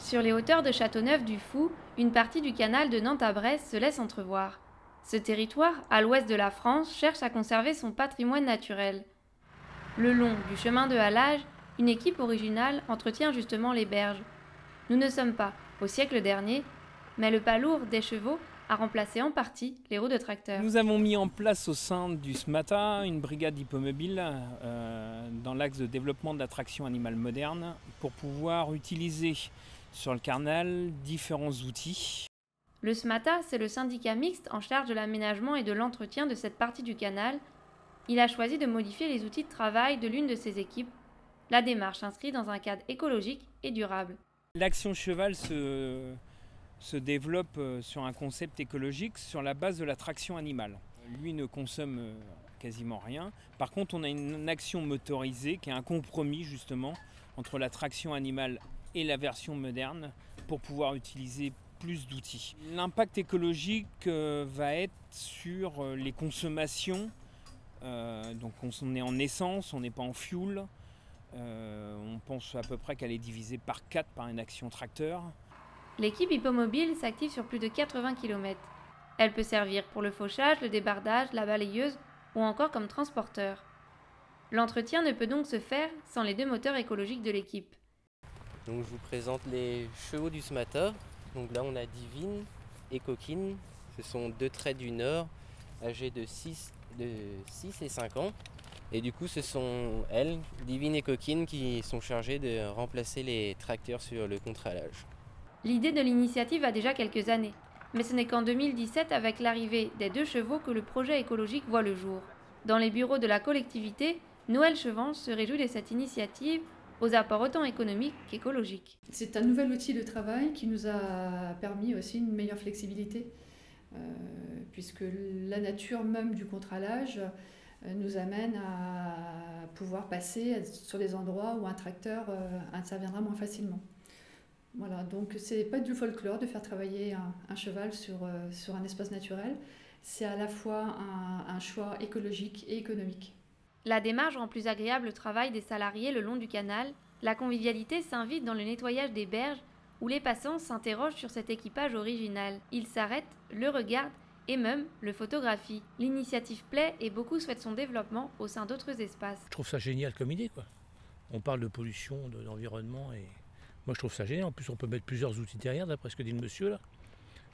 Sur les hauteurs de Châteauneuf-du-Fou, une partie du canal de Nantes à Brest se laisse entrevoir. Ce territoire, à l'ouest de la France, cherche à conserver son patrimoine naturel. Le long du chemin de halage, une équipe originale entretient justement les berges. Nous ne sommes pas au siècle dernier, mais le pas lourd des chevaux a remplacé en partie les roues de tracteur. Nous avons mis en place au sein du SMATA une brigade hippomobile dans l'axe de développement de la traction animale moderne pour pouvoir utiliser sur le canal différents outils. Le SMATA, c'est le syndicat mixte en charge de l'aménagement et de l'entretien de cette partie du canal. Il a choisi de modifier les outils de travail de l'une de ses équipes. La démarche s'inscrit dans un cadre écologique et durable. L'action cheval se développe sur un concept écologique sur la base de la traction animale. Lui ne consomme quasiment rien. Par contre, on a une action motorisée qui est un compromis justement entre la traction animale et la version moderne pour pouvoir utiliser plus d'outils. L'impact écologique va être sur les consommations. Donc on est en essence, on n'est pas en fuel. On pense à peu près qu'elle est divisée par 4 par une action tracteur. L'équipe hippomobile s'active sur plus de 80 km. Elle peut servir pour le fauchage, le débardage, la balayeuse ou encore comme transporteur. L'entretien ne peut donc se faire sans les 2 moteurs écologiques de l'équipe. Donc je vous présente les chevaux du SMATA. Donc là on a Divine et Coquine. Ce sont 2 traits du Nord âgés de 6 et 5 ans. Et du coup ce sont elles, Divine et Coquine, qui sont chargées de remplacer les tracteurs sur le contre-halage. L'idée de l'initiative a déjà quelques années, mais ce n'est qu'en 2017 avec l'arrivée des 2 chevaux que le projet écologique voit le jour. Dans les bureaux de la collectivité, Noël Chevance se réjouit de cette initiative aux apports autant économiques qu'écologiques. C'est un nouvel outil de travail qui nous a permis aussi une meilleure flexibilité, puisque la nature même du contre-halage nous amène à pouvoir passer sur des endroits où un tracteur interviendra moins facilement. Voilà, donc c'est pas du folklore de faire travailler un cheval sur un espace naturel, c'est à la fois un choix écologique et économique. La démarche rend plus agréable le travail des salariés le long du canal. La convivialité s'invite dans le nettoyage des berges où les passants s'interrogent sur cet équipage original. Ils s'arrêtent, le regardent et même le photographient. L'initiative plaît et beaucoup souhaitent son développement au sein d'autres espaces. Je trouve ça génial comme idée, quoi. On parle de pollution, d'environnement et moi je trouve ça génial. En plus on peut mettre plusieurs outils derrière, d'après ce que dit le monsieur là.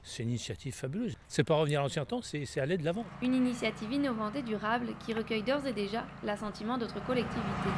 C'est une initiative fabuleuse. C'est pas revenir à l'ancien temps, c'est aller de l'avant. Une initiative innovante et durable qui recueille d'ores et déjà l'assentiment d'autres collectivités.